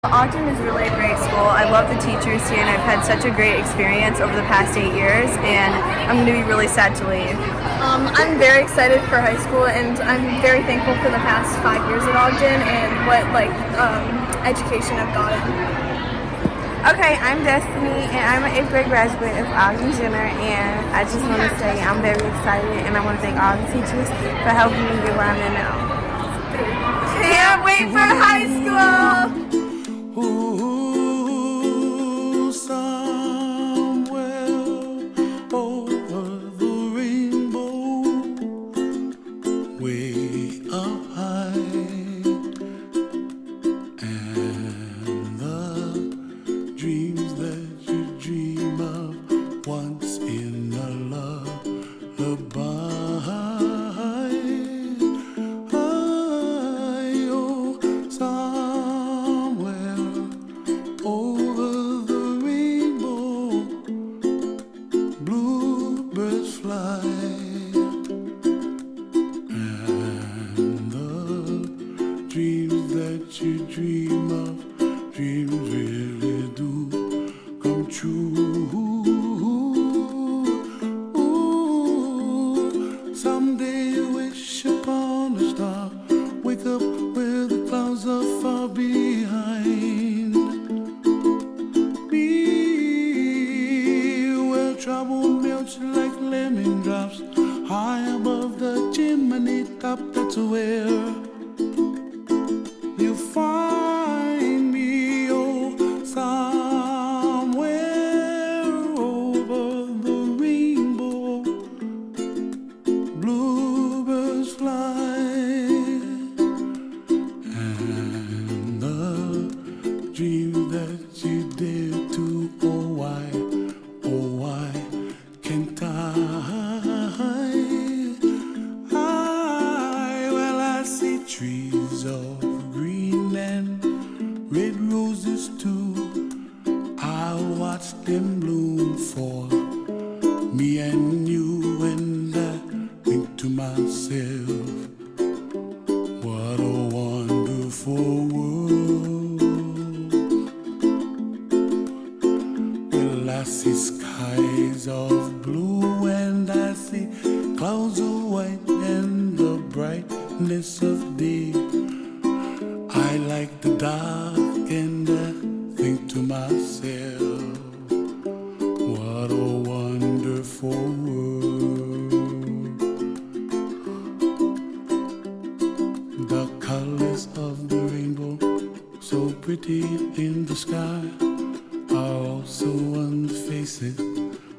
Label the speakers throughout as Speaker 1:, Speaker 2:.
Speaker 1: Ogden is really a great school. I love the teachers here and I've had such a great experience over the past 8 years and I'm going to be really sad to leave.
Speaker 2: I'm very excited for high school and I'm very thankful for the past 5 years at Ogden and what education I've gotten.
Speaker 3: Okay, I'm Destiny and I'm an 8th grade graduate of Ogden Center, and I just want to say I'm very excited and I want to thank all the teachers for helping me get where I'm at now.
Speaker 1: Can't wait for high school!
Speaker 4: Ooh, somewhere over the rainbow, way up high, and the dreams that you dream of once in a lullaby. Bluebirds fly, and the dreams that you dream of, dreams really do come true. Ooh, someday you wish upon a star, wake up where the clouds are far behind. Trouble melts like lemon drops high above the chimney top. That's where you find me, oh, somewhere over the rainbow. Bluebirds fly, and the dreams that you dare to, oh why can't I? Well, I see trees of green and red roses too. I'll watch them bloom for me and you, and I think to myself, what a wonderful world. Well, I see skies of blue and I see clouds of white and the brightness of day. I like the dark and I think to myself, what a wonderful world. The colors of the rainbow, so pretty in the sky, are also on the faces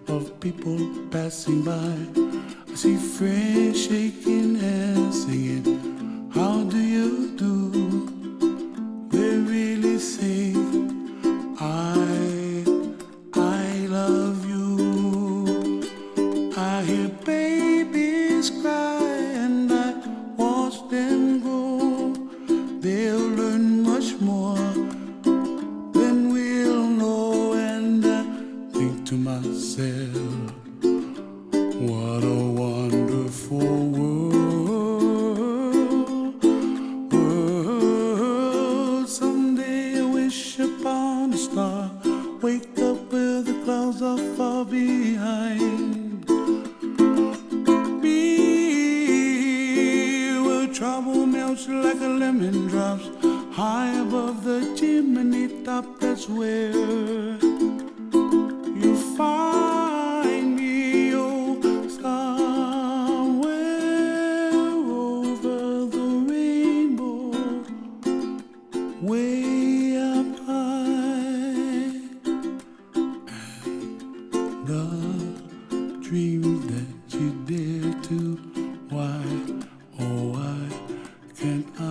Speaker 4: of people passing by. I see friends shaking hands, singing, how do you do? They really say, I love you. I hear babies cry and I watch them grow. They'll learn much more than we'll know, and I think to myself, what a wonderful world. Someday I wish upon a star, wake up where the clouds are far behind me, where trouble melts like a lemon drops high above the chimney top. That's where you find me, oh, somewhere over the rainbow, way up high, and the dreams that you dare to, why, oh why can't I?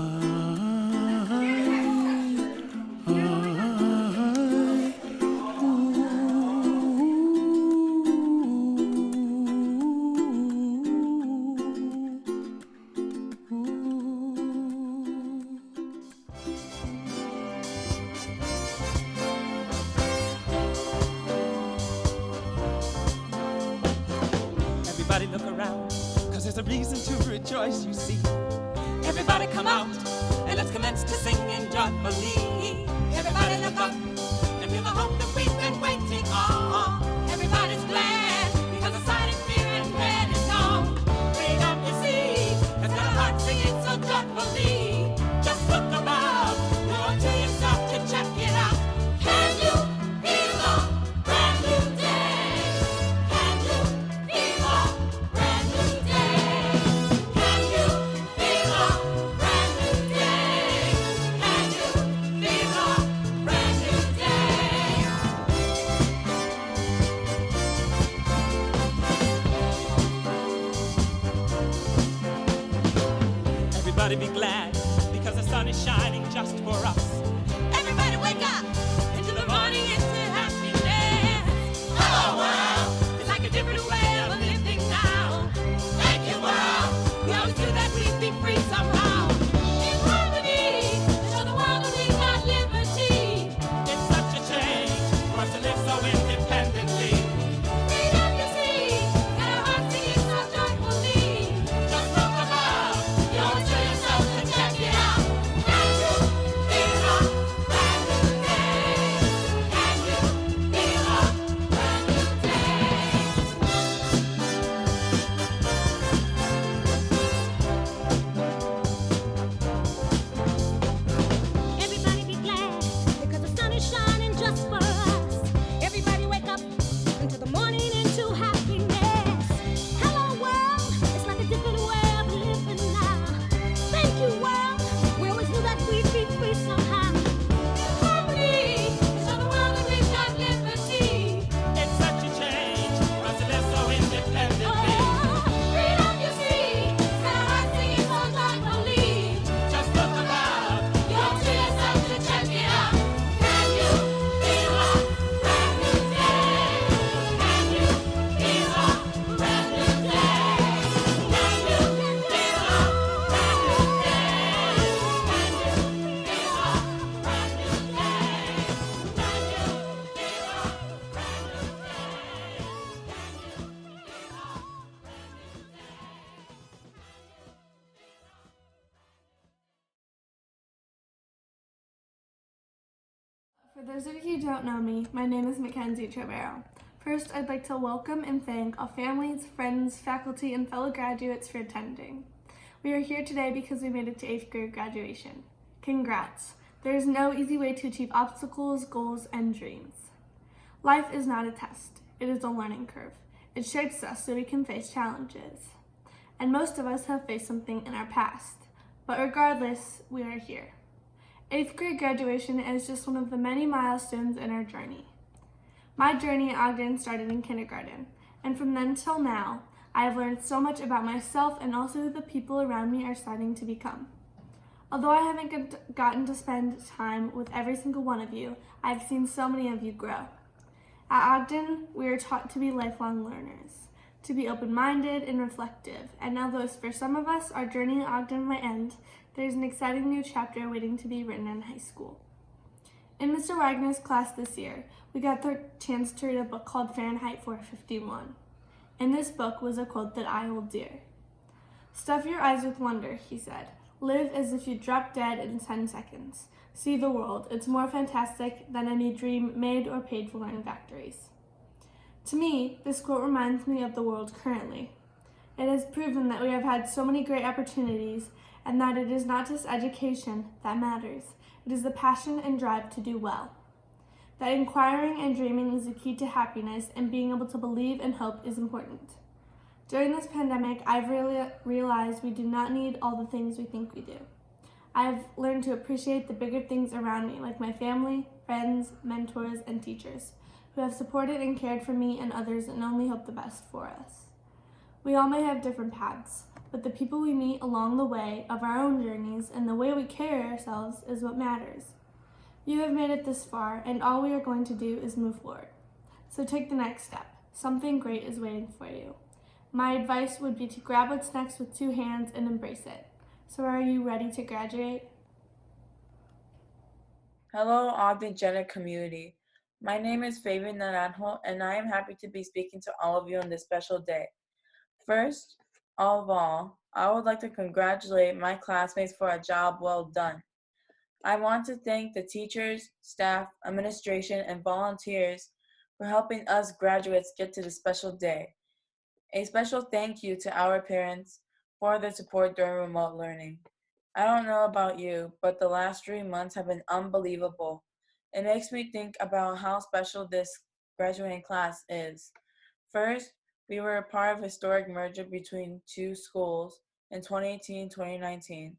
Speaker 5: Everybody look around, cause there's a reason to rejoice, you see. Everybody come out, and let's commence to sing joyfully. Everybody look up and feel the hope that we've been waiting on. Everybody's glad because the silent fear and dread is gone. Freedom, you see, has got a heart singing so joyfully. Just look above, you owe to yourself to check it out. Can you feel a brand new day? Can you feel a brand new day? Can you feel a brand new day? Can you feel a brand new day? Everybody be glad because the sun is shining just for us. Everybody wake up into the morning, into happiness. Hello world, it's like a different way of living now. Thank you world, we always knew that we'd be free somehow. In harmony, to show the world that we got liberty. It's such a change for us to live so independently. Freedom, you see, got our hearts singing so joyfully. Just look above, you owe it to yourself to check it out. Can you feel a brand new day? Can you feel a brand new day? Everybody be glad because the sun is shining just for us. Everybody wake up into the morning into happiness. Hello world, it's like a different way of living now. Thank you world, we always knew that we'd be free somehow. In harmony, to show the world that we've got liberty. It's such a change for us to live so independently. Freedom, you see, got our hearts singing so joyfully. Just look above, you owe to yourself to check it out. Can you feel a brand new day? Can you feel a brand new day? Can you feel a brand new day? Can you feel a brand new day? Can you feel a brand new
Speaker 2: For those of you who don't know me, my name is Mackenzie Trevero. First, I'd like to welcome and thank all families, friends, faculty, and fellow graduates for attending. We are here today because we made it to 8th grade graduation. Congrats! There is no easy way to achieve obstacles, goals, and dreams. Life is not a test, it is a learning curve. It shapes us so we can face challenges. And most of us have faced something in our past. But regardless, we are here. 8th grade graduation is just one of the many milestones in our journey. My journey at Ogden started in kindergarten, and from then till now, I have learned so much about myself and also who the people around me are starting to become. Although I haven't gotten to spend time with every single one of you, I have seen so many of you grow. At Ogden, we are taught to be lifelong learners, to be open-minded and reflective, and although for some of us our journey at Ogden might end, there's an exciting new chapter waiting to be written in high school. In Mr. Wagner's class this year, we got the chance to read a book called Fahrenheit 451. In this book was a quote that I hold dear. "Stuff your eyes with wonder," he said. "Live as if you dropped dead in 10 seconds. See the world. It's more fantastic than any dream made or paid for in factories." To me, this quote reminds me of the world currently. It has proven that we have had so many great opportunities and that it is not just education that matters. It is the passion and drive to do well. That inquiring and dreaming is the key to happiness, and being able to believe and hope is important. During this pandemic, I've really realized we do not need all the things we think we do. I've learned to appreciate the bigger things around me, like my family, friends, mentors, and teachers, who have supported and cared for me and others and only hope the best for us. We all may have different paths, but the people we meet along the way of our own journeys and the way we carry ourselves is what matters. You have made it this far, and all we are going to do is move forward. So take the next step. Something great is waiting for you. My advice would be to grab what's next with 2 hands and embrace it. So are you ready to graduate?
Speaker 6: Hello, Ogden Jenner community. My name is Fabian Naranjo, and I am happy to be speaking to all of you on this special day. First of all, I would like to congratulate my classmates for a job well done. I want to thank the teachers, staff, administration, and volunteers for helping us graduates get to this special day. A special thank you to our parents for their support during remote learning. I don't know about you, but the last 3 months have been unbelievable. It makes me think about how special this graduating class is. First, we were a part of a historic merger between two schools in 2018-2019,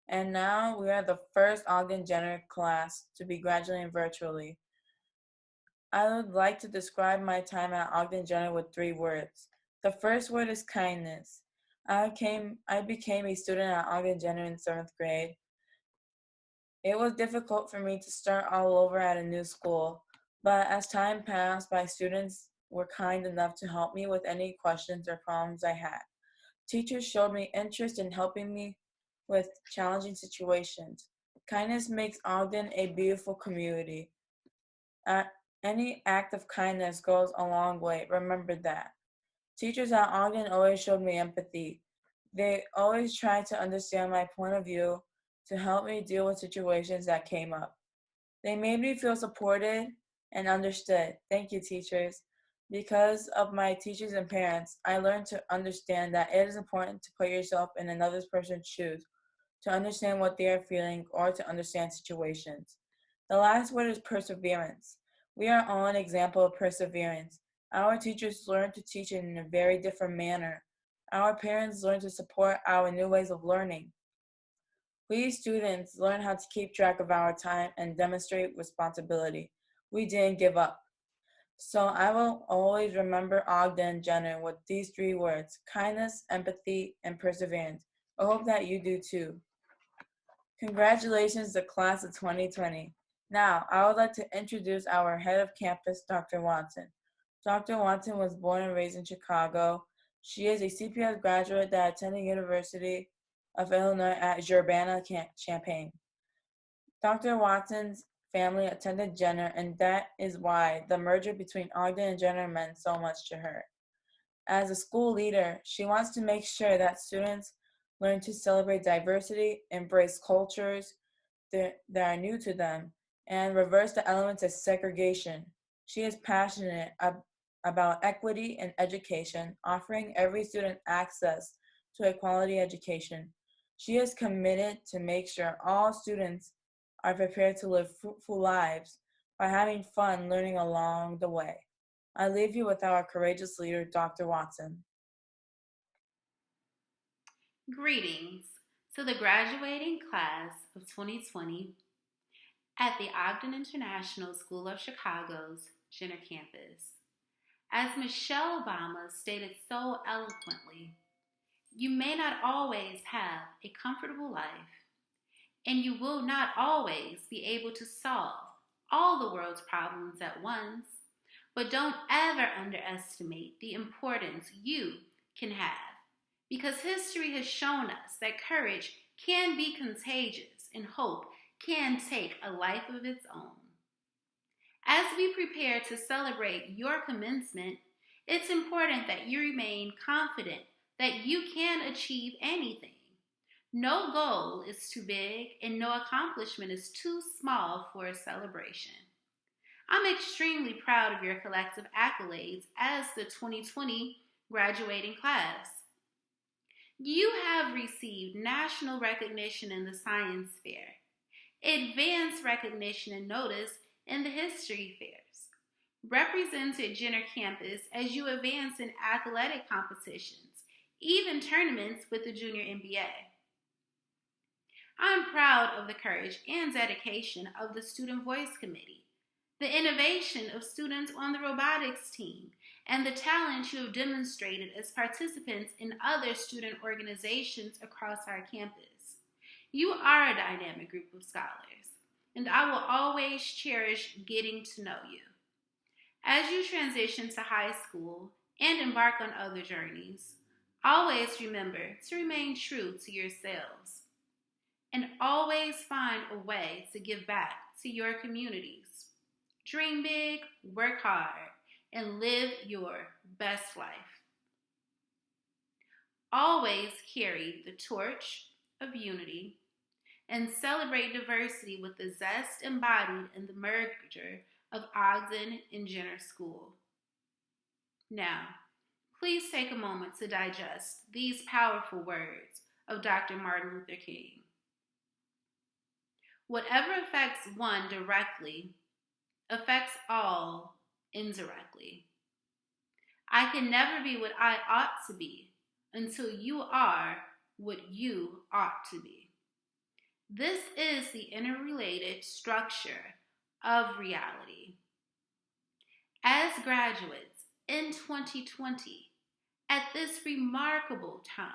Speaker 6: and now we are the first Ogden Jenner class to be graduating virtually. I would like to describe my time at Ogden Jenner with 3 words. The first word is kindness. I became a student at Ogden Jenner in 7th grade. It was difficult for me to start all over at a new school, but as time passed by, students were kind enough to help me with any questions or problems I had. Teachers showed me interest in helping me with challenging situations. Kindness makes Ogden a beautiful community. Uh, any act of kindness goes a long way. Remember that. Teachers at Ogden always showed me empathy. They always tried to understand my point of view to help me deal with situations that came up. They made me feel supported and understood. Thank you, teachers. Because of my teachers and parents, I learned to understand that it is important to put yourself in another person's shoes, to understand what they are feeling, or to understand situations. The last word is perseverance. We are all an example of perseverance. Our teachers learn to teach in a very different manner. Our parents learn to support our new ways of learning. We students learn how to keep track of our time and demonstrate responsibility. We didn't give up. So I will always remember Ogden Jenner with these 3 words: kindness, empathy, and perseverance. I hope that you do too. Congratulations to class of 2020. Now, I would like to introduce our head of campus, Dr. Watson. Dr. Watson was born and raised in Chicago. She is a CPS graduate that attended University of Illinois at Urbana-Champaign. Dr. Watson's family attended Jenner, and that is why the merger between Ogden and Jenner meant so much to her. As a school leader, she wants to make sure that students learn to celebrate diversity, embrace cultures that are new to them, and reverse the elements of segregation. She is passionate about equity in education, offering every student access to a quality education. She is committed to make sure all students are prepared to live fruitful lives by having fun learning along the way. I leave you with our courageous leader, Dr. Watson.
Speaker 7: Greetings to the graduating class of 2020 at the Ogden International School of Chicago's Jenner campus. As Michelle Obama stated so eloquently, you may not always have a comfortable life, and you will not always be able to solve all the world's problems at once, but don't ever underestimate the importance you can have, because history has shown us that courage can be contagious and hope can take a life of its own. As we prepare to celebrate your commencement, it's important that you remain confident that you can achieve anything. No goal is too big and no accomplishment is too small for a celebration. I'm extremely proud of your collective accolades as the 2020 graduating class. You have received national recognition in the science fair, advanced recognition and notice in the history fairs, represented Jenner campus as you advance in athletic competitions, even tournaments with the Junior NBA. I'm proud of the courage and dedication of the Student Voice Committee, the innovation of students on the robotics team, and the talent you have demonstrated as participants in other student organizations across our campus. You are a dynamic group of scholars, and I will always cherish getting to know you. As you transition to high school and embark on other journeys, always remember to remain true to yourselves and always find a way to give back to your communities. Dream big, work hard, and live your best life. Always carry the torch of unity and celebrate diversity with the zest embodied in the merger of Ogden and Jenner School. Now, please take a moment to digest these powerful words of Dr. Martin Luther King. Whatever affects one directly affects all indirectly. I can never be what I ought to be until you are what you ought to be. This is the interrelated structure of reality. As graduates in 2020, at this remarkable time,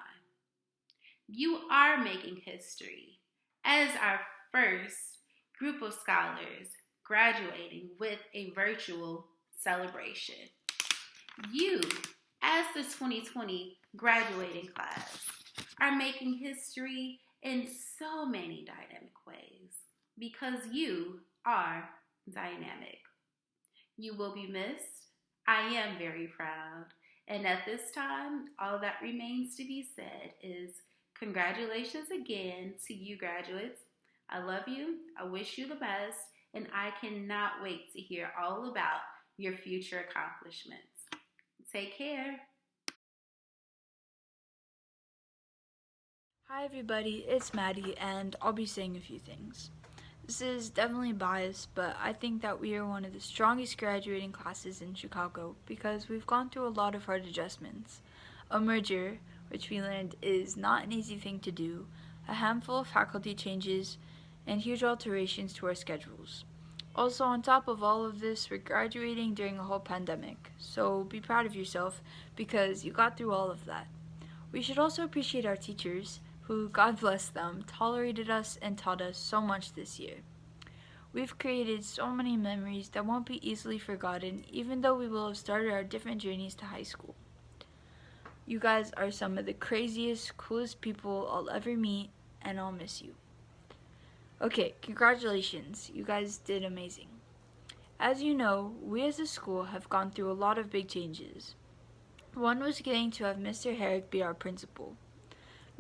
Speaker 7: you are making history as our first group of scholars graduating with a virtual celebration. You, as the 2020 graduating class, are making history in so many dynamic ways because you are dynamic. You will be missed. I am very proud. And at this time, all that remains to be said is congratulations again to you graduates. I love you. I wish you the best. And I cannot wait to hear all about your future accomplishments. Take care.
Speaker 8: Hi everybody, it's Maddie and I'll be saying a few things. This is definitely biased, but I think that we are one of the strongest graduating classes in Chicago because we've gone through a lot of hard adjustments. A merger, which we learned is not an easy thing to do, a handful of faculty changes, and huge alterations to our schedules. Also, on top of all of this, we're graduating during a whole pandemic, so be proud of yourself because you got through all of that. We should also appreciate our teachers, who, God bless them, tolerated us and taught us so much this year. We've created so many memories that won't be easily forgotten, even though we will have started our different journeys to high school. You guys are some of the craziest, coolest people I'll ever meet, and I'll miss you. Okay, congratulations. You guys did amazing. As you know, we as a school have gone through a lot of big changes. One was getting to have Mr. Herrick be our principal.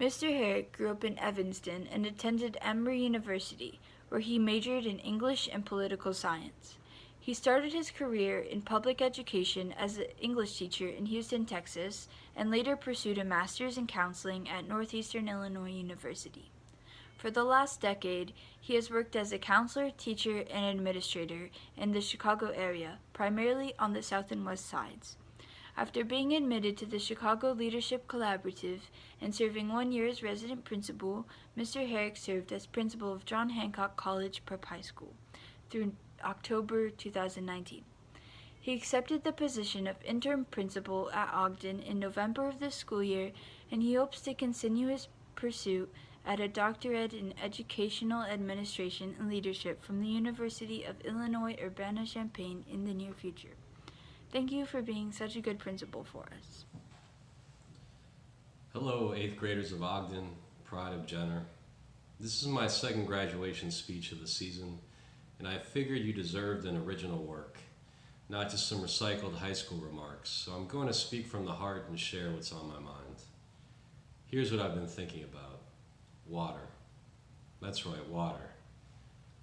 Speaker 8: Mr. Herrick grew up in Evanston and attended Emory University, where he majored in English and political science. He started his career in public education as an English teacher in Houston, Texas, and later pursued a master's in counseling at Northeastern Illinois University. For the last decade, he has worked as a counselor, teacher, and administrator in the Chicago area, primarily on the south and west sides. After being admitted to the Chicago Leadership Collaborative and serving 1 year as resident principal, Mr. Herrick served as principal of John Hancock College Prep High School through October 2019. He accepted the position of interim principal at Ogden in November of this school year, and he hopes to continue his pursuit at a doctorate in educational administration and leadership from the University of Illinois Urbana-Champaign in the near future. Thank you for being such a good principal for us.
Speaker 9: Hello, 8th graders of Ogden, pride of Jenner. This is my second graduation speech of the season, and I figured you deserved an original work, not just some recycled high school remarks, so I'm going to speak from the heart and share what's on my mind. Here's what I've been thinking about. Water. That's right, water.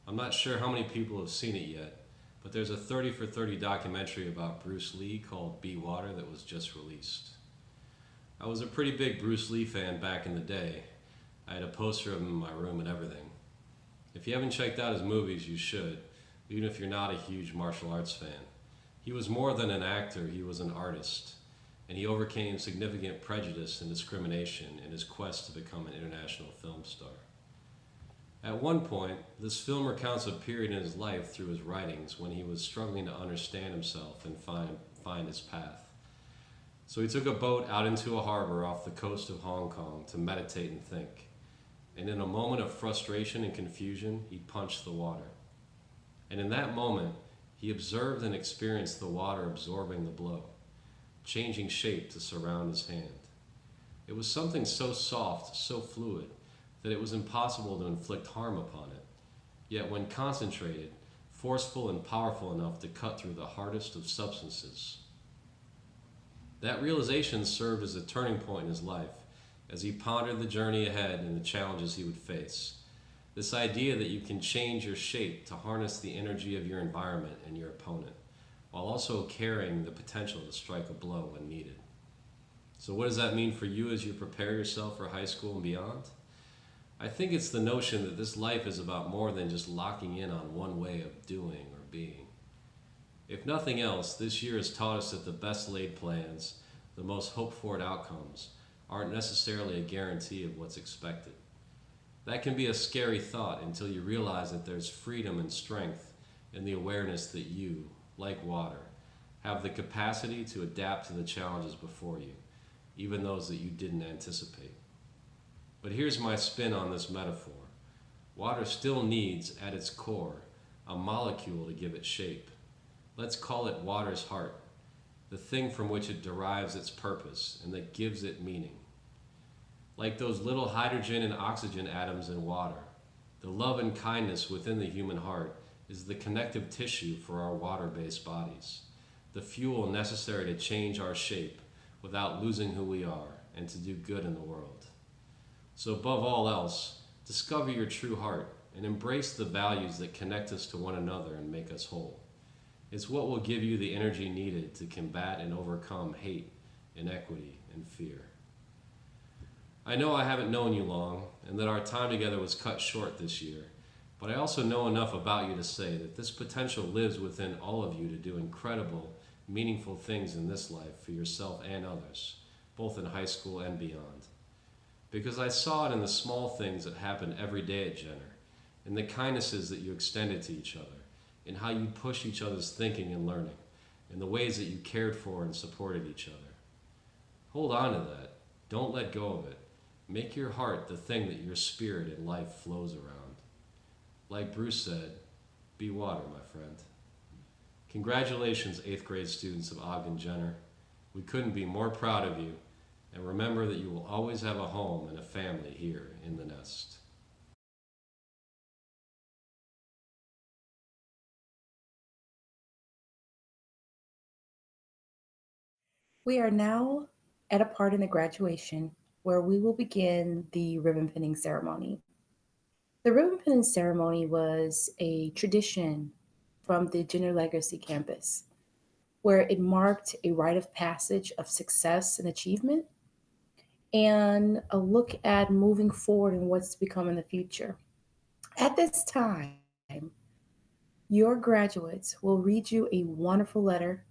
Speaker 9: I'm not sure how many people have seen it yet, but there's a 30 for 30 documentary about Bruce Lee called Be Water that was just released. I was a pretty big Bruce Lee fan back in the day. I had a poster of him in my room and everything. If you haven't checked out his movies, you should, even if you're not a huge martial arts fan. He was more than an actor, he was an artist, and he overcame significant prejudice and discrimination in his quest to become an international film star. At one point, this film recounts a period in his life through his writings when he was struggling to understand himself and find his path. So he took a boat out into a harbor off the coast of Hong Kong to meditate and think. And in a moment of frustration and confusion, he punched the water. And in that moment, he observed and experienced the water absorbing the blow, changing shape to surround his hand. It was something so soft, so fluid, that it was impossible to inflict harm upon it, yet when concentrated, forceful and powerful enough to cut through the hardest of substances. That realization served as a turning point in his life as he pondered the journey ahead and the challenges he would face. This idea that you can change your shape to harness the energy of your environment and your opponent, while also carrying the potential to strike a blow when needed. So what does that mean for you as you prepare yourself for high school and beyond? I think it's the notion that this life is about more than just locking in on one way of doing or being. If nothing else, this year has taught us that the best laid plans, the most hoped-for outcomes, aren't necessarily a guarantee of what's expected. That can be a scary thought until you realize that there's freedom and strength in the awareness that you, like water, have the capacity to adapt to the challenges before you, even those that you didn't anticipate. But here's my spin on this metaphor. Water still needs, at its core, a molecule to give it shape. Let's call it water's heart, the thing from which it derives its purpose and that gives it meaning. Like those little hydrogen and oxygen atoms in water, the love and kindness within the human heart is the connective tissue for our water-based bodies, the fuel necessary to change our shape without losing who we are and to do good in the world. So above all else, discover your true heart and embrace the values that connect us to one another and make us whole. It's what will give you the energy needed to combat and overcome hate, inequity, and fear. I know I haven't known you long and that our time together was cut short this year, but I also know enough about you to say that this potential lives within all of you to do incredible, meaningful things in this life for yourself and others, both in high school and beyond. Because I saw it in the small things that happen every day at Jenner, in the kindnesses that you extended to each other, in how you push each other's thinking and learning, in the ways that you cared for and supported each other. Hold on to that. Don't let go of it. Make your heart the thing that your spirit and life flows around. Like Bruce said, be water, my friend. Congratulations, 8th grade students of Ogden Jenner. We couldn't be more proud of you, and remember that you will always have a home and a family here in the nest.
Speaker 10: We are now at a part in the graduation where we will begin the ribbon pinning ceremony. The ribbon pinning ceremony was a tradition from the Jenner Legacy campus, where it marked a rite of passage of success and achievement and a look at moving forward and what's to become in the future. At this time, your graduates will read you a wonderful letter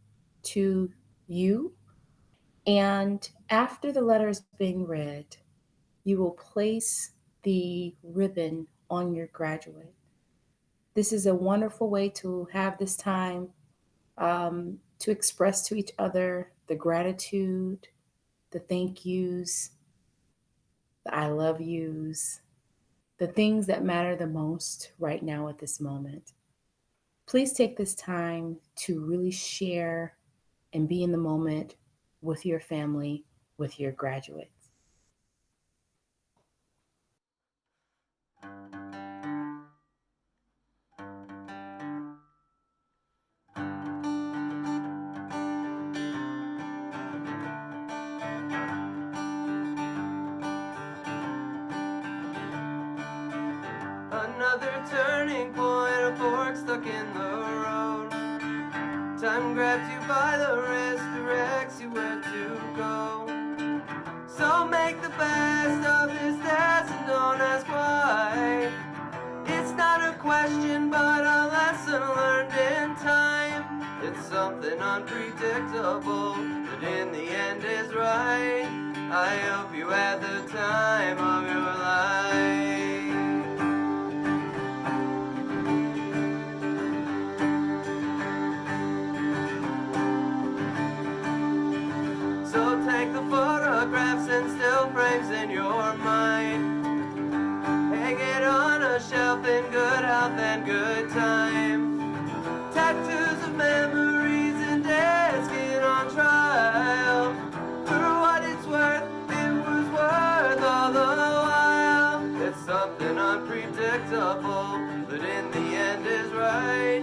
Speaker 10: to you. And after the letter is being read, you will place the ribbon on your graduate. This is a wonderful way to have this time to express to each other the gratitude, the thank yous, the I love yous, the things that matter the most right now at this moment. Please take this time to really share and be in the moment with your family, with your graduates.
Speaker 11: Another turning point, a fork stuck in the road. Time grabs you by the wrist, directs you where to go. So make the best of this test and don't ask why. It's not a question but a lesson learned in time. It's something unpredictable, but in the end is right. I hope you had the time of your life. So take the photographs and still frames in your mind. Hang it on a shelf in good health and good time. Tattoos of memories and dead skin on trial. For what it's worth, it was worth all the while. It's something unpredictable, but in the end is right.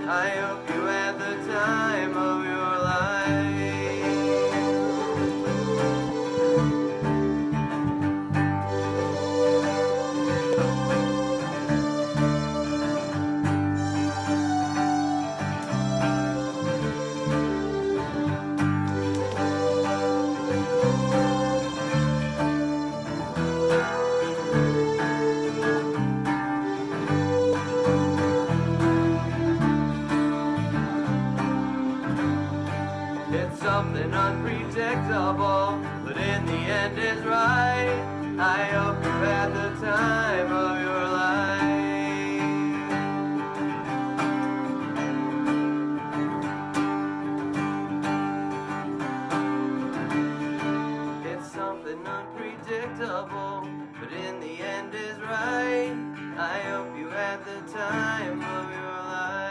Speaker 11: I hope you had the time of your life. I hope you had the time of your life. It's something unpredictable, but in the end is right. I hope you had the time of your life.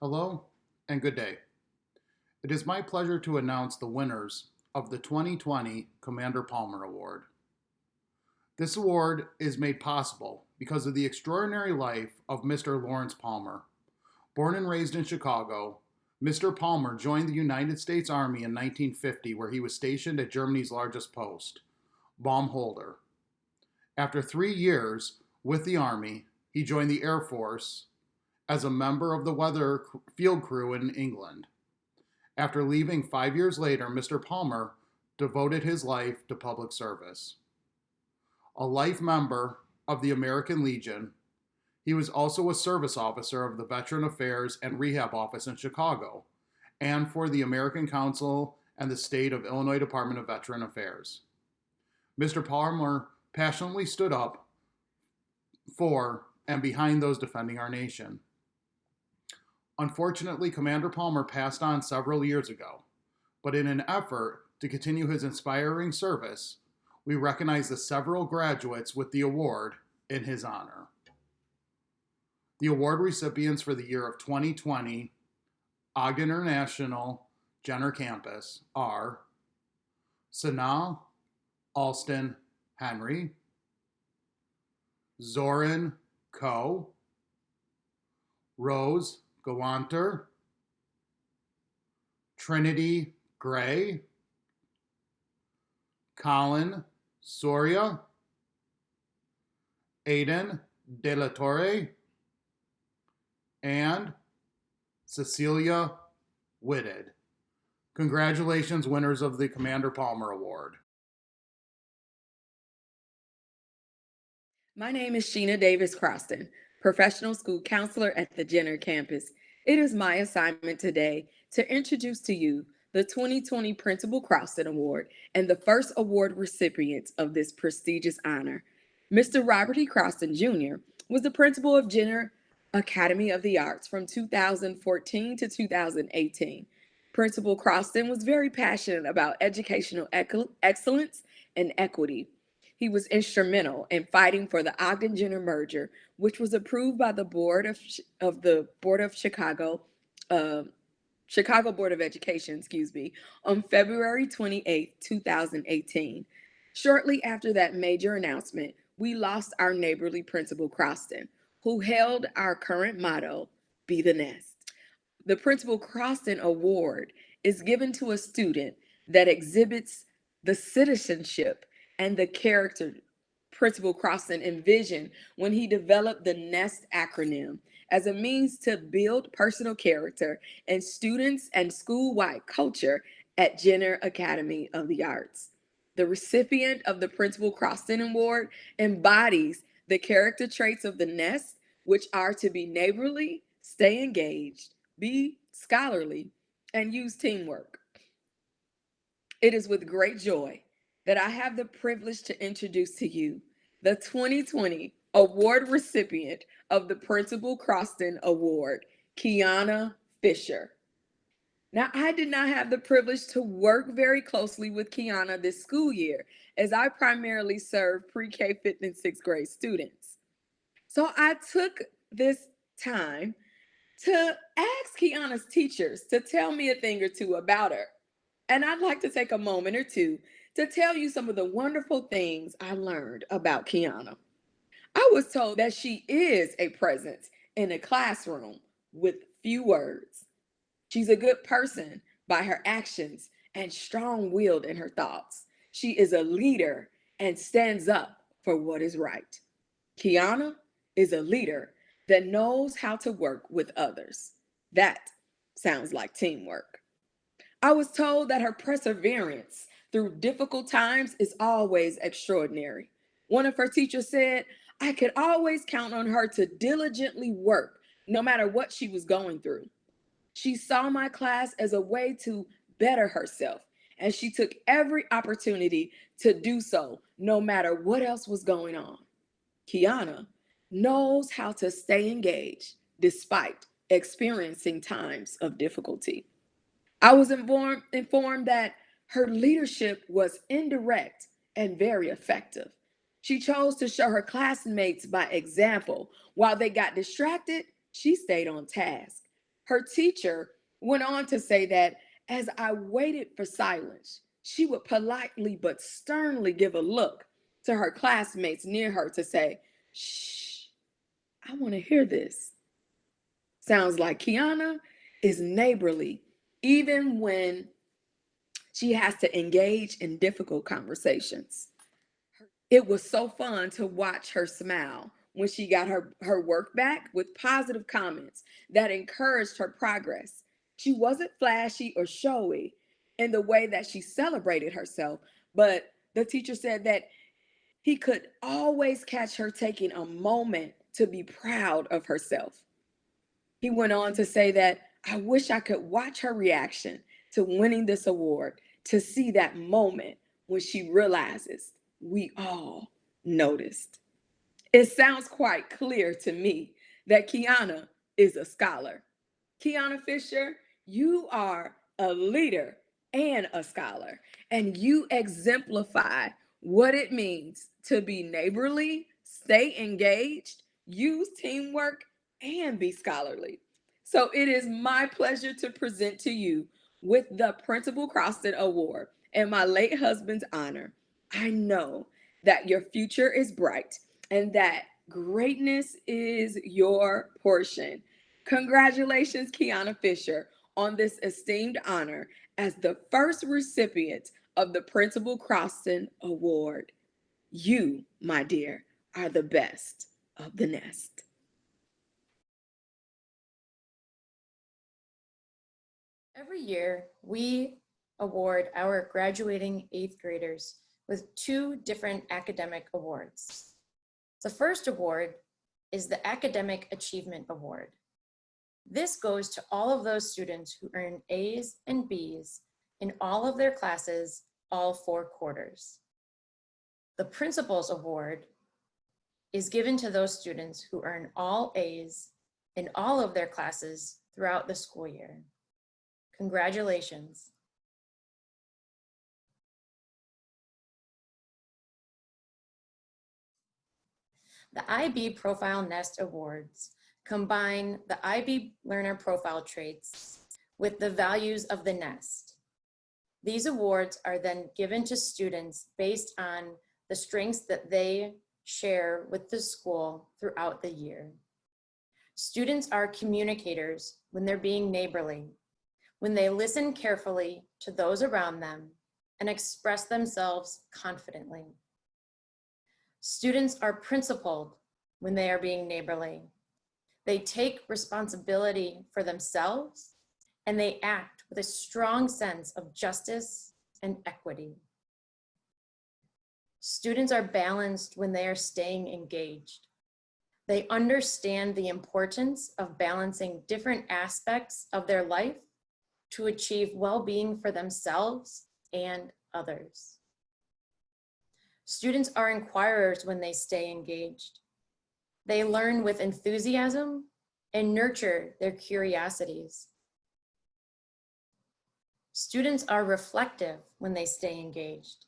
Speaker 12: Hello and good day. It is my pleasure to announce the winners of the 2020 Commander Palmer Award. This award is made possible because of the extraordinary life of Mr. Lawrence Palmer. Born and raised in Chicago, Mr. Palmer joined the United States Army in 1950, where he was stationed at Germany's largest post, Baumholder. After 3 years with the Army, he joined the Air Force as a member of the weather field crew in England. After leaving 5 years later, Mr. Palmer devoted his life to public service. A life member of the American Legion, he was also a service officer of the Veteran Affairs and Rehab Office in Chicago, and for the American Council and the State of Illinois Department of Veteran Affairs. Mr. Palmer passionately stood up for and behind those defending our nation. Unfortunately, Commander Palmer passed on several years ago, but in an effort to continue his inspiring service, we recognize the several graduates with the award in his honor. The award recipients for the year of 2020 Ogden International Jenner Campus are Sanaa Alston Henry, Zoran Coe, Rose Gawanter, Trinity Gray, Colin Soria, Aiden De La Torre, and Cecilia Whitted. Congratulations, winners of the Commander Palmer Award.
Speaker 13: My name is Sheena Davis Croston, professional school counselor at the Jenner campus. It is my assignment today to introduce to you the 2020 Principal Croston Award and the first award recipients of this prestigious honor. Mr. Robert E. Croston Jr. was the principal of Jenner Academy of the Arts from 2014 to 2018. Principal Croston was very passionate about educational excellence and equity. He was instrumental in fighting for the Ogden-Jenner merger, which was approved by the Board of Chicago, Chicago Board of Education, on February 28, 2018. Shortly after that major announcement, we lost our neighborly Principal Croston, who held our current motto, "Be the Nest." The Principal Croston Award is given to a student that exhibits the citizenship and the character Principal Croston envisioned when he developed the NEST acronym as a means to build personal character in students and school-wide culture at Jenner Academy of the Arts. The recipient of the Principal Croston Award embodies the character traits of the NEST, which are to be neighborly, stay engaged, be scholarly, and use teamwork. It is with great joy that I have the privilege to introduce to you the 2020 award recipient of the Principal Croston Award, Kiana Fisher. Now, I did not have the privilege to work very closely with Kiana this school year, as I primarily serve pre-K 5th and 6th grade students. So I took this time to ask Kiana's teachers to tell me a thing or two about her. And I'd like to take a moment or two to tell you some of the wonderful things I learned about Kiana. I was told that she is a presence in a classroom with few words. She's a good person by her actions and strong-willed in her thoughts. She is a leader and stands up for what is right. Kiana is a leader that knows how to work with others. That sounds like teamwork. I was told that her perseverance through difficult times is always extraordinary. One of her teachers said, I could always count on her to diligently work no matter what she was going through. She saw my class as a way to better herself, and she took every opportunity to do so no matter what else was going on. Kiana knows how to stay engaged despite experiencing times of difficulty. I was informed that her leadership was indirect and very effective. She chose to show her classmates by example. While they got distracted, she stayed on task. Her teacher went on to say that as I waited for silence, she would politely but sternly give a look to her classmates near her to say, "Shh, I want to hear this." Sounds like Kiana is neighborly, even when she has to engage in difficult conversations. It was so fun to watch her smile when she got her work back with positive comments that encouraged her progress. She wasn't flashy or showy in the way that she celebrated herself, but the teacher said that he could always catch her taking a moment to be proud of herself. He went on to say that I wish I could watch her reaction to winning this award, to see that moment when she realizes we all noticed. It sounds quite clear to me that Kiana is a scholar. Kiana Fisher, you are a leader and a scholar, and you exemplify what it means to be neighborly, stay engaged, use teamwork, and be scholarly. So it is my pleasure to present to you with the Principal Croston Award in my late husband's honor. I know that your future is bright and that greatness is your portion. Congratulations, Kiana Fisher, on this esteemed honor as the first recipient of the Principal Croston Award. You, my dear, are the best of the nest.
Speaker 14: Every year, we award our graduating 8th graders with 2 different academic awards. The first award is the Academic Achievement Award. This goes to all of those students who earn A's and B's in all of their classes all 4 quarters. The Principal's Award is given to those students who earn all A's in all of their classes throughout the school year. Congratulations. The IB Profile Nest Awards combine the IB learner profile traits with the values of the nest. These awards are then given to students based on the strengths that they share with the school throughout the year. Students are communicators when they're being neighborly, when they listen carefully to those around them and express themselves confidently. Students are principled when they are being neighborly. They take responsibility for themselves and they act with a strong sense of justice and equity. Students are balanced when they are staying engaged. They understand the importance of balancing different aspects of their life to achieve well-being for themselves and others. Students are inquirers when they stay engaged. They learn with enthusiasm and nurture their curiosities. Students are reflective when they stay engaged.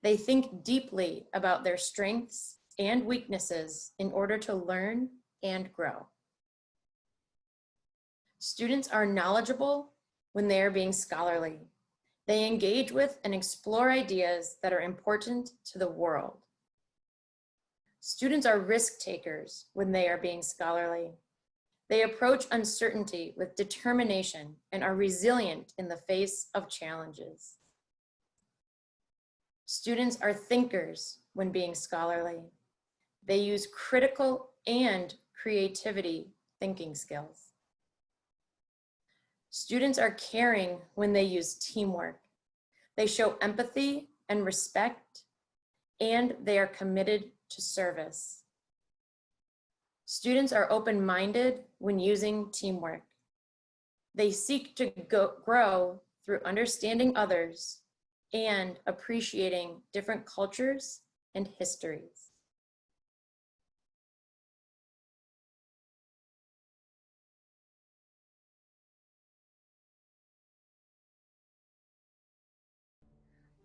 Speaker 14: They think deeply about their strengths and weaknesses in order to learn and grow. Students are knowledgeable when they are being scholarly. They engage with and explore ideas that are important to the world. Students are risk takers when they are being scholarly. They approach uncertainty with determination and are resilient in the face of challenges. Students are thinkers when being scholarly. They use critical and creativity thinking skills. Students are caring when they use teamwork. They show empathy and respect, and they are committed to service. Students are open-minded when using teamwork. They seek to grow through understanding others and appreciating different cultures and histories.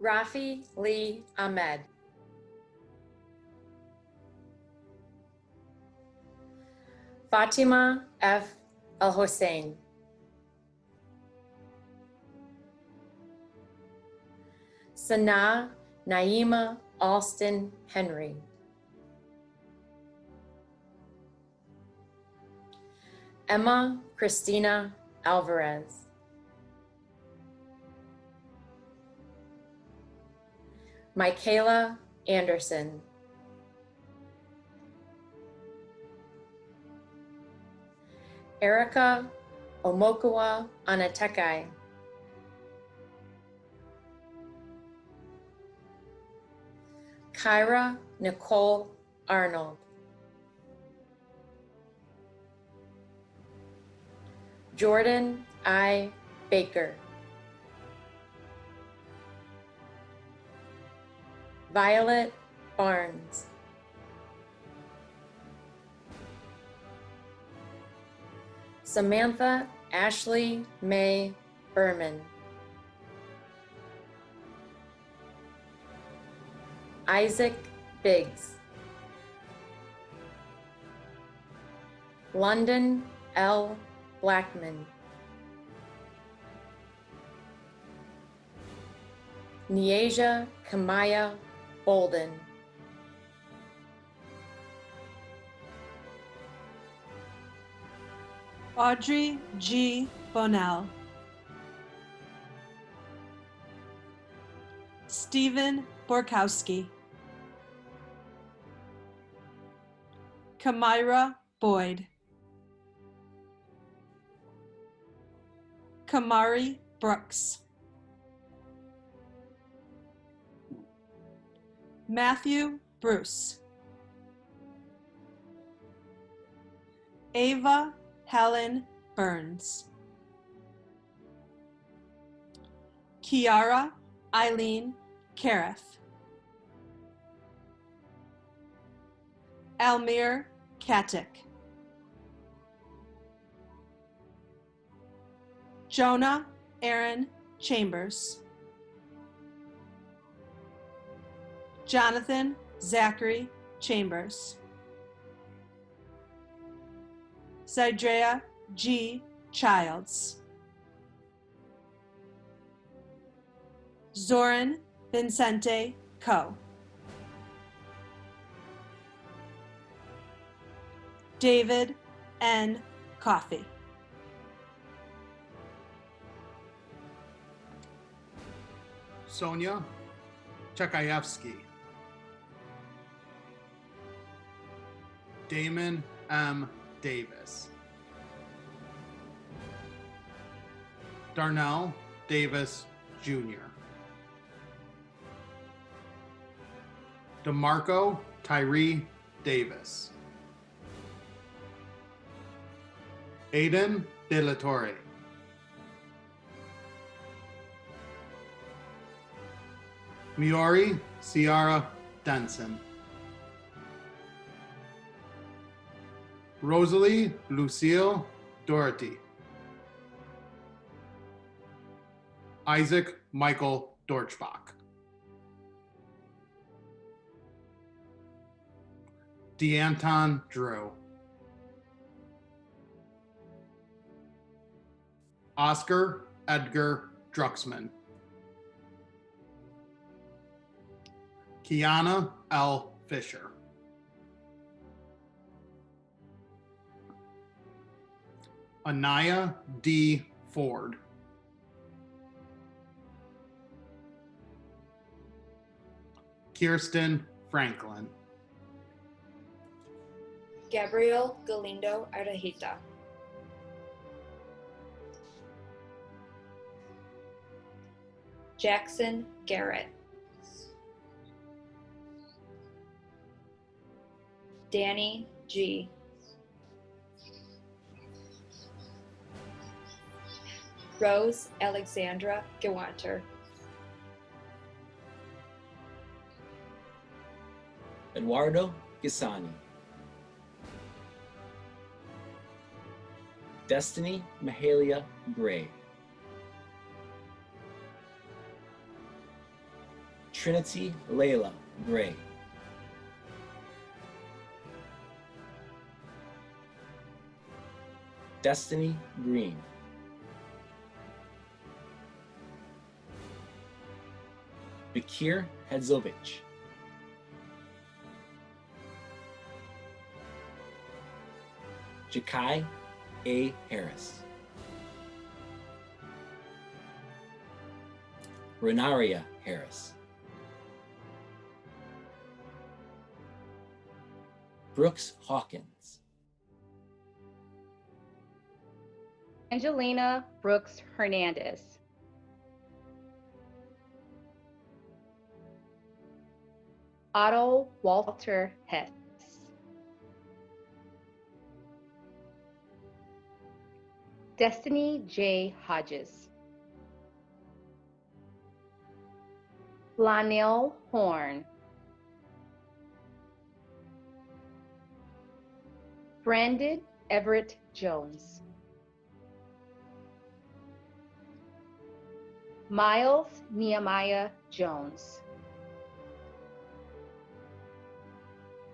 Speaker 14: Rafi Lee Ahmed. Fatima F. El Hossein. Sanaa Naima Alston Henry. Emma Christina Alvarez. Michaela Anderson. Erica Omokua Anatekai. Kyra Nicole Arnold. Jordan I. Baker. Violet Barnes. Samantha Ashley May Berman. Isaac Biggs. London L. Blackman. Nieja Kamaya Bolden.
Speaker 15: Audrey G. Bonnell. Stephen Borkowski. Kamira Boyd. Kamari Brooks. Matthew Bruce. Ava Helen Burns. Kiara Eileen Kareth. Almir Katic. Jonah Aaron Chambers. Jonathan Zachary Chambers. Zydrea G. Childs. Zoran Vincente Co. David N. Coffey.
Speaker 12: Sonia Chekayevsky. Damon M. Davis. Darnell Davis Jr. DeMarco Tyree Davis. Aiden De La Torre. Miori Ciara Denson. Rosalie Lucille Doherty. Isaac Michael Dorchbach. DeAnton Drew. Oscar Edgar Druxman. Kiana L. Fisher. Anaya D. Ford. Kirsten Franklin.
Speaker 16: Gabriel Galindo Arajita. Jackson Garrett. Danny G. Rose Alexandra Gewanter.
Speaker 17: Eduardo Gisani. Destiny Mahalia Gray. Trinity Layla Gray.
Speaker 11: Destiny Green. Bakir Hedzovic. Jakai A. Harris. Renaria Harris. Brooks Hawkins.
Speaker 16: Angelina Brooks Hernandez. Otto Walter Hess. Destiny J. Hodges. Lanil Horn. Brandon Everett Jones. Miles Nehemiah Jones.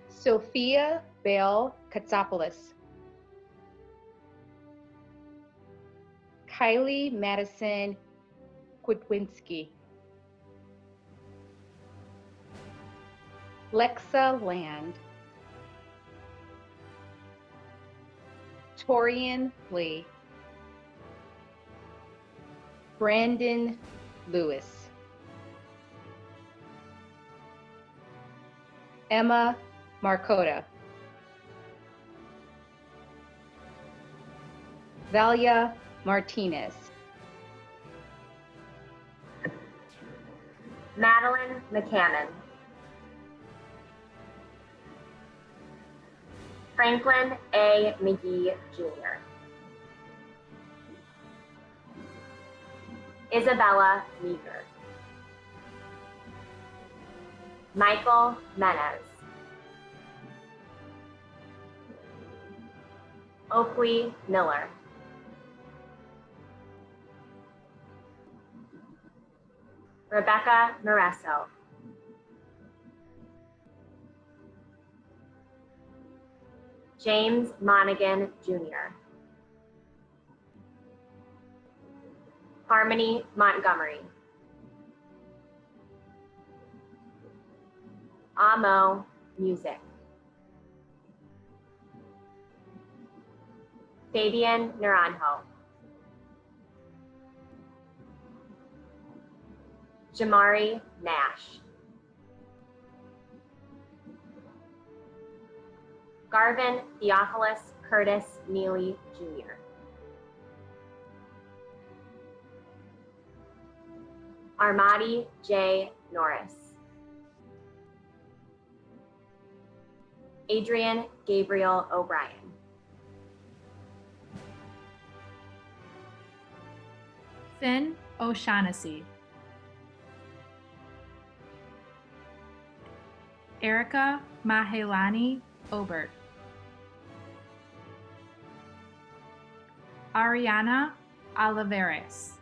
Speaker 16: Sophia Bale Katsopoulos. Kylie Madison Kwitwinski. Lexa Land. Torian Lee. Brandon Lewis. Emma Marcota. Valia Martinez. Madeline McCannon. Franklin A. McGee Jr. Isabella Meager. Michael Menez. Oakley Miller. Rebecca Moresso. James Monaghan Jr. Harmony Montgomery. Amo Music. Fabian Naranjo. Jamari Nash. Garvin Theophilus Curtis Neely Jr. Armadi J. Norris. Adrian Gabriel O'Brien.
Speaker 17: Finn O'Shaughnessy. Erica Mahelani Obert. Ariana Oliveres.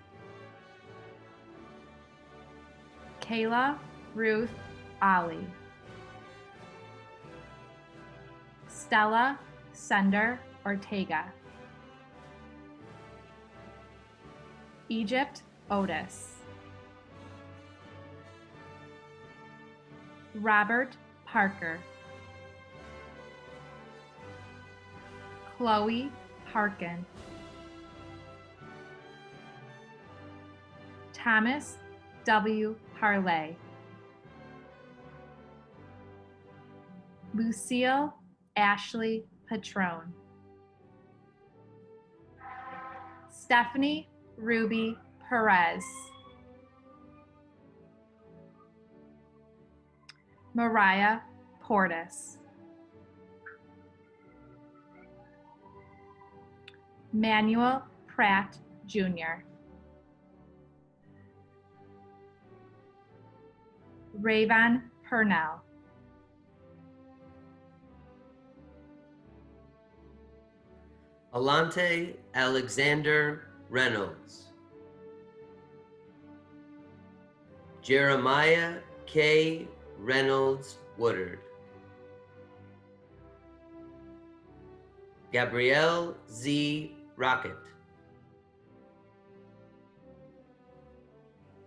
Speaker 17: Kayla Ruth Ali. Stella Sender Ortega. Egypt Otis. Robert Parker. Chloe Harkin. Thomas W. Harley. Lucille Ashley Patron. Stephanie Ruby Perez. Mariah Portis. Manuel Pratt Jr. Rayvon Purnell.
Speaker 18: Alante Alexander Reynolds. Jeremiah K. Reynolds Woodard. Gabrielle Z.
Speaker 11: Rocket.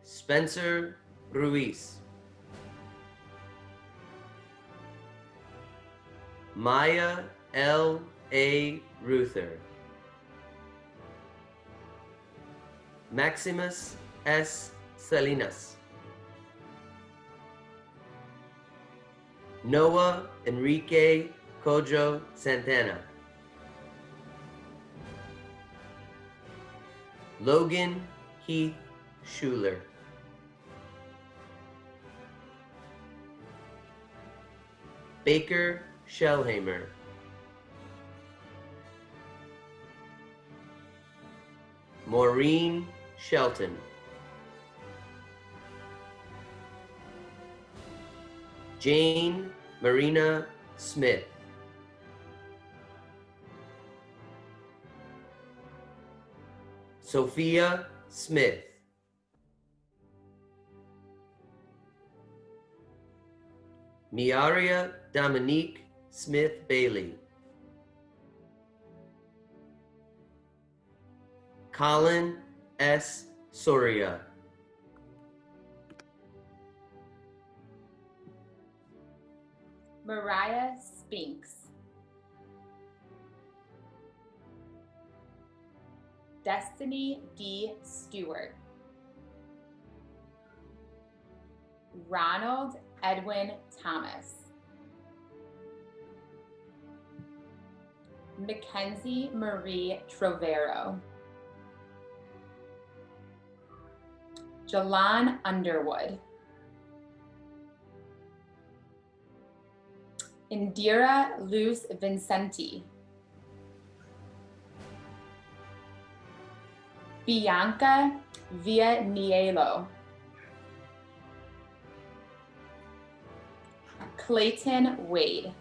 Speaker 11: Spencer Ruiz. Maya L. A. Ruther. Maximus S. Salinas. Noah Enrique Cojo Santana. Logan Heath Schuler. Baker Shellhammer. Maureen Shelton. Jane Marina Smith. Sophia Smith. Miaria Dominique Smith Bailey. Colin S. Soria.
Speaker 19: Mariah Spinks. Destiny D. Stewart. Ronald Edwin Thomas. Mackenzie Marie Trovero. Jalan Underwood. Indira Luz Vincenti. Bianca Vianiello. Clayton Wade.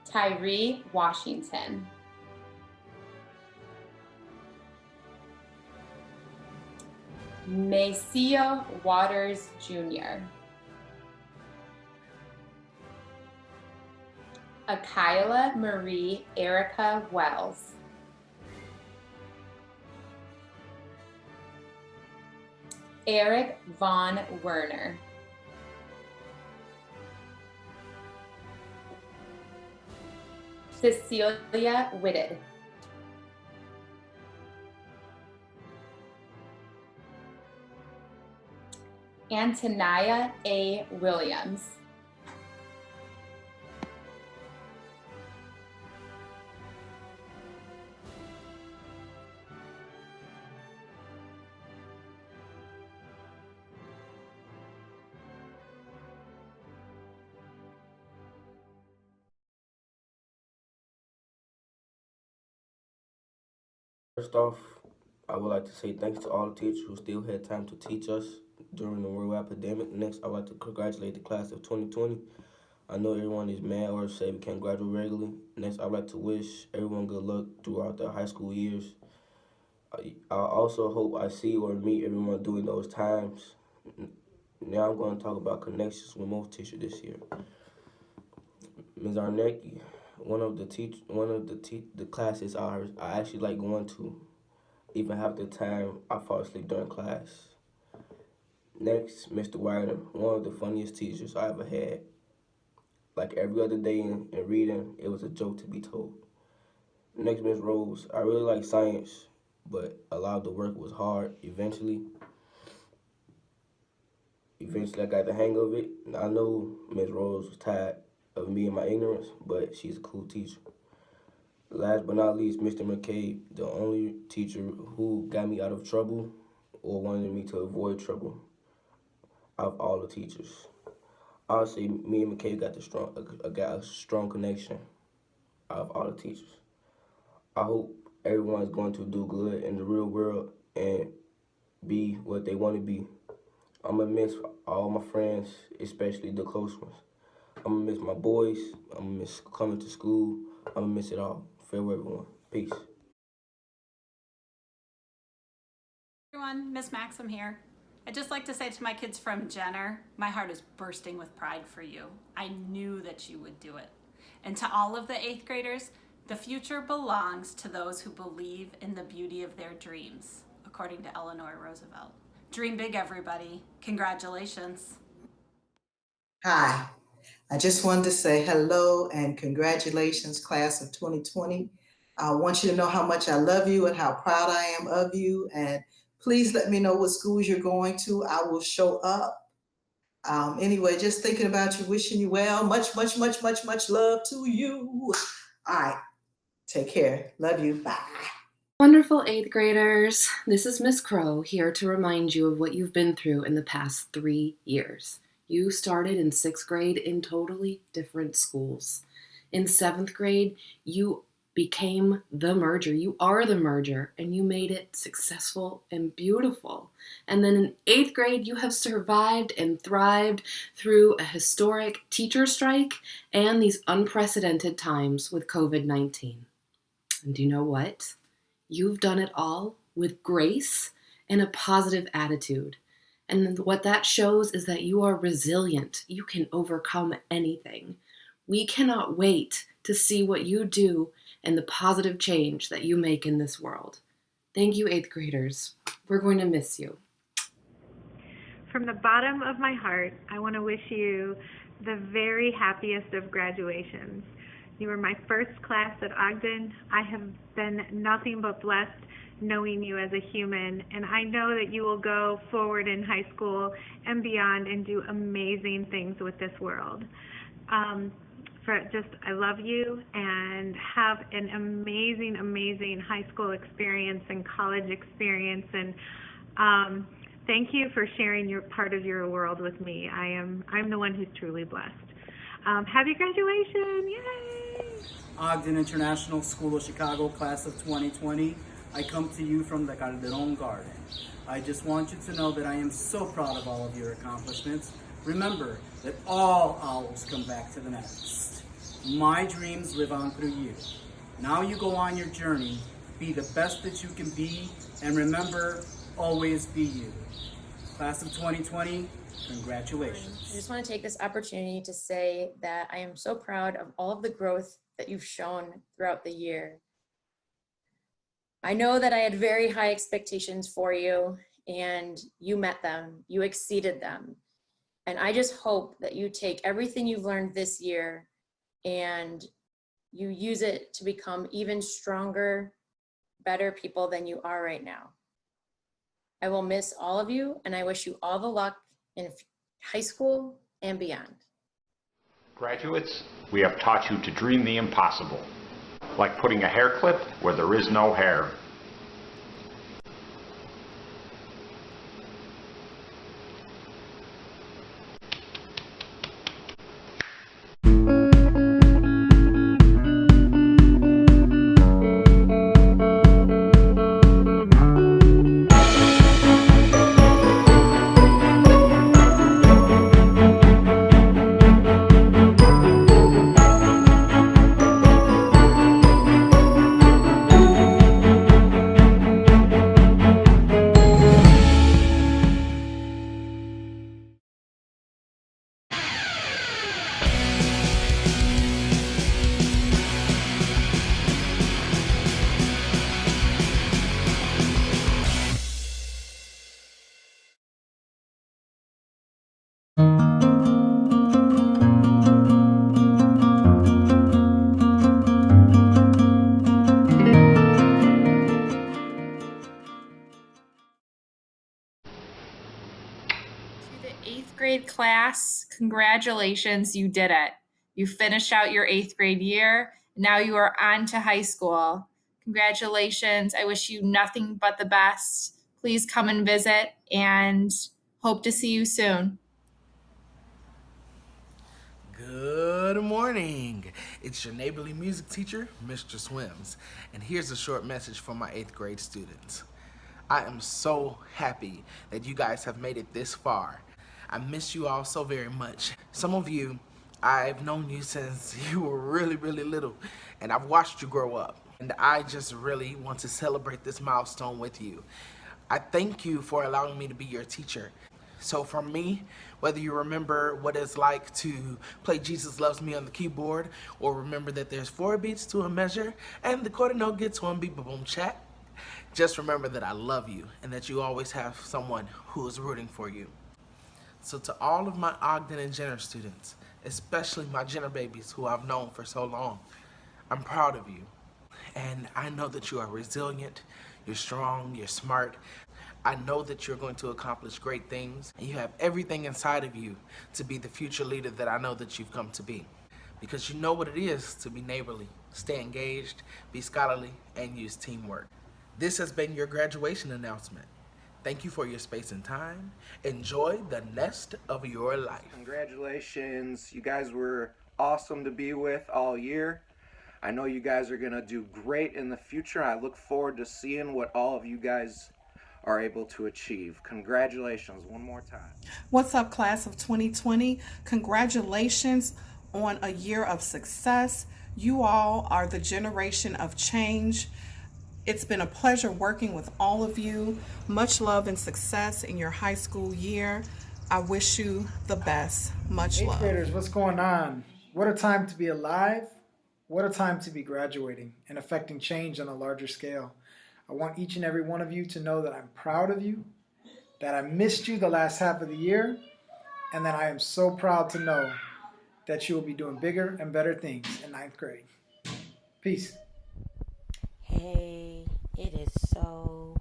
Speaker 19: Tyree Washington. Maceo Waters Jr. Akila Marie Erica Wells. Eric Von Werner. Cecilia Whitted. Antonia A. Williams.
Speaker 20: First off, I would like to say thanks to all the teachers who still had time to teach us during the world epidemic. Next, I would like to congratulate the class of 2020. I know everyone is mad or say we can't graduate regularly. Next, I would like to wish everyone good luck throughout their high school years. I also hope I see or meet everyone during those times. Now I'm going to talk about connections with most teachers this year. Ms. Arnecki, one of the classes I actually like going to. Even half the time I fall asleep during class. Next, Mr. Wagner, one of the funniest teachers I ever had. Like every other day in reading, it was a joke to be told. Next, Ms. Rose, I really like science, but a lot of the work was hard. Eventually I got the hang of it. I know Ms. Rose was tired of me and my ignorance, but she's a cool teacher. Last but not least, Mr. McCabe, the only teacher who got me out of trouble or wanted me to avoid trouble out of all the teachers. Honestly, me and McCabe got a strong connection out of all the teachers. I hope everyone's going to do good in the real world and be what they want to be. I'm going to miss all my friends, especially the close ones. I'm going to miss my boys. I'm going to miss coming to school. I'm going to miss it all. Farewell, everyone. Peace.
Speaker 17: Everyone, Miss Maxim here. I'd just like to say to my kids from Jenner, my heart is bursting with pride for you. I knew that you would do it. And to all of the 8th graders, the future belongs to those who believe in the beauty of their dreams, according to Eleanor Roosevelt. Dream big, everybody. Congratulations.
Speaker 19: Hi, I just wanted to say hello and congratulations, class of 2020. I want you to know how much I love you and how proud I am of you. And please let me know what schools you're going to. I will show up. Anyway, just thinking about you, wishing you well. Much, much, much, much, much love to you. All right, take care. Love you. Bye.
Speaker 20: Wonderful 8th graders, this is Miss Crow here to remind you of what you've been through in the past 3 years. You started in 6th grade in totally different schools. In 7th grade, you became the merger. You are the merger, and you made it successful and beautiful. And then in 8th grade, you have survived and thrived through a historic teacher strike and these unprecedented times with COVID-19. And do you know what? You've done it all with grace and a positive attitude. And what that shows is that you are resilient. You can overcome anything. We cannot wait to see what you do and the positive change that you make in this world. Thank you, 8th graders. We're going to miss you.
Speaker 21: From the bottom of my heart, I want to wish you the very happiest of graduations. You were my first class at Ogden. I have been nothing but blessed knowing you as a human, and I know that you will go forward in high school and beyond and do amazing things with this world. I love you, and have an amazing, amazing high school experience and college experience, and thank you for sharing your part of your world with me. I'm the one who's truly blessed. Happy graduation! Yay!
Speaker 22: Ogden International School of Chicago, class of 2020. I come to you from the Calderon Garden. I just want you to know that I am so proud of all of your accomplishments. Remember that all owls come back to the nest. My dreams live on through you. Now you go on your journey, be the best that you can be, and remember, always be you. Class of 2020, congratulations.
Speaker 14: I just want to take this opportunity to say that I am so proud of all of the growth that you've shown throughout the year. I know that I had very high expectations for you, and you met them, you exceeded them. And I just hope that you take everything you've learned this year and you use it to become even stronger, better people than you are right now. I will miss all of you, and I wish you all the luck in high school and beyond.
Speaker 23: Graduates, we have taught you to dream the impossible, like putting a hair clip where there is no hair.
Speaker 24: Grade class, congratulations, you did it. You finished out your 8th grade year. Now you are on to high school. Congratulations. I wish you nothing but the best. Please come and visit, and hope to see you soon.
Speaker 25: Good morning. It's your neighborly music teacher, Mr. Swims, and here's a short message for my 8th grade students. I am so happy that you guys have made it this far. I miss you all so very much. Some of you, I've known you since you were really, really little, and I've watched you grow up. And I just really want to celebrate this milestone with you. I thank you for allowing me to be your teacher. So for me, whether you remember what it's like to play Jesus Loves Me on the keyboard, or remember that there's 4 beats to a measure, and the quarter note gets 1 beat, boom, check. Just remember that I love you, and that you always have someone who is rooting for you. So to all of my Ogden and Jenner students, especially my Jenner babies who I've known for so long, I'm proud of you. And I know that you are resilient, you're strong, you're smart. I know that you're going to accomplish great things, and you have everything inside of you to be the future leader that I know that you've come to be. Because you know what it is to be neighborly, stay engaged, be scholarly, and use teamwork. This has been your graduation announcement. Thank you for your space and time. Enjoy the nest of your life.
Speaker 1: Congratulations. You guys were awesome to be with all year. I know you guys are going to do great in the future. I look forward to seeing what all of you guys are able to achieve. Congratulations one more time.
Speaker 2: What's up, class of 2020? Congratulations on a year of success. You all are the generation of change. It's been a pleasure working with all of you. Much love and success in your high school year. I wish you the best. Much love.
Speaker 3: Eighth graders, what's going on? What a time to be alive. What a time to be graduating and affecting change on a larger scale. I want each and every one of you to know that I'm proud of you, that I missed you the last half of the year, and that I am so proud to know that you will be doing bigger and better things in 9th grade. Peace.
Speaker 4: Hey, it is so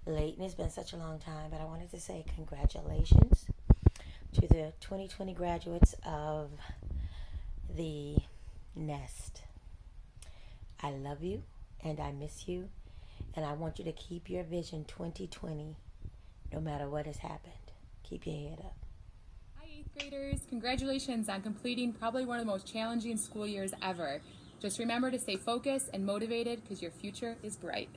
Speaker 4: late and it's been such a long time, but I wanted to say congratulations to the 2020 graduates of the Nest. I love you and I miss you, and I want you to keep your vision 2020 no matter what has happened. Keep your head up.
Speaker 5: Hi, 8th graders. Congratulations on completing probably one of the most challenging school years ever. Just remember to stay focused and motivated because your future is bright.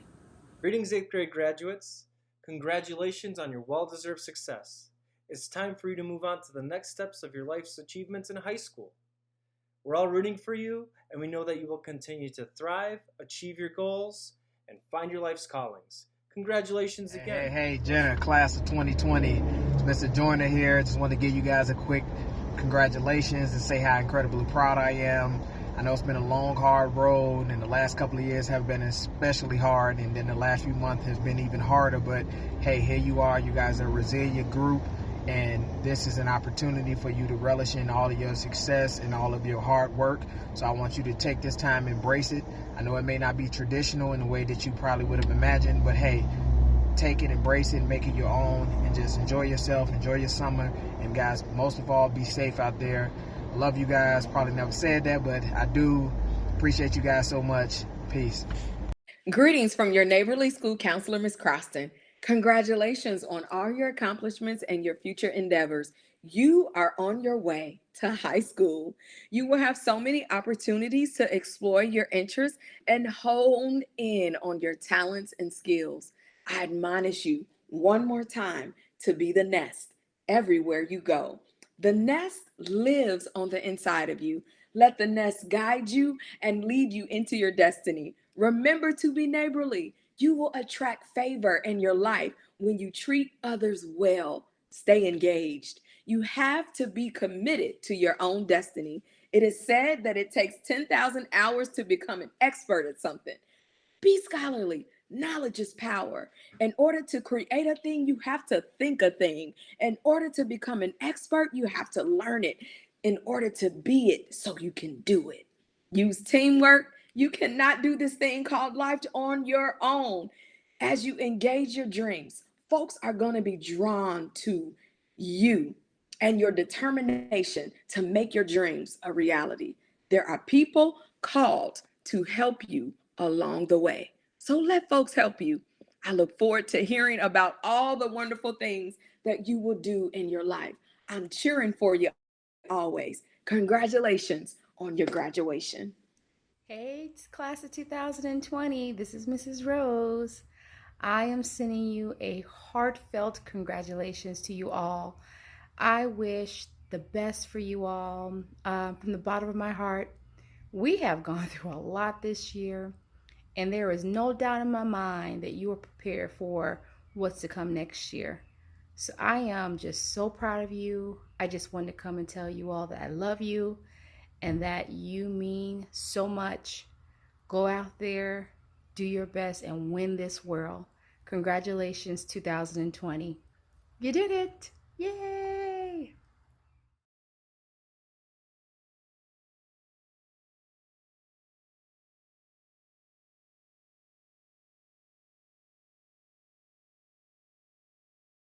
Speaker 26: Greetings, 8th grade graduates. Congratulations on your well-deserved success. It's time for you to move on to the next steps of your life's achievements in high school. We're all rooting for you, and we know that you will continue to thrive, achieve your goals, and find your life's callings. Congratulations again.
Speaker 27: Hey, Jenner, class of 2020. It's Mr. Joyner here. Just want to give you guys a quick congratulations and say how incredibly proud I am. I know it's been a long, hard road, and the last couple of years have been especially hard, and then the last few months has been even harder, but hey, here you are. You guys are a resilient group, and this is an opportunity for you to relish in all of your success and all of your hard work. So I want you to take this time, embrace it. I know it may not be traditional in the way that you probably would have imagined, but hey, take it, embrace it, make it your own, and just enjoy yourself, enjoy your summer, and guys, most of all, be safe out there. I love you guys. Probably never said that, but I do appreciate you guys so much. Peace.
Speaker 13: Greetings from your neighborly school counselor, Ms. Croston. Congratulations on all your accomplishments and your future endeavors. You are on your way to high school. You will have so many opportunities to explore your interests and hone in on your talents and skills. I admonish you one more time to be the nest everywhere you go. The nest lives on the inside of you. Let the nest guide you and lead you into your destiny. Remember to be neighborly. You will attract favor in your life when you treat others well. Stay engaged. You have to be committed to your own destiny. It is said that it takes 10,000 hours to become an expert at something. Be scholarly. Knowledge is power. In order to create a thing, you have to think a thing. In order to become an expert, you have to learn it. In order to be it, so you can do it. Use teamwork. You cannot do this thing called life on your own. As you engage your dreams, folks are going to be drawn to you and your determination to make your dreams a reality. There are people called to help you along the way. So let folks help you. I look forward to hearing about all the wonderful things that you will do in your life. I'm cheering for you always. Congratulations on your graduation.
Speaker 28: Hey, class of 2020. This is Mrs. Rose. I am sending you a heartfelt congratulations to you all. I wish the best for you all from the bottom of my heart. We have gone through a lot this year, and there is no doubt in my mind that you are prepared for what's to come next year. So I am just so proud of you. I just wanted to come and tell you all that I love you and that you mean so much. Go out there, do your best, and win this world. Congratulations, 2020. You did it. Yay!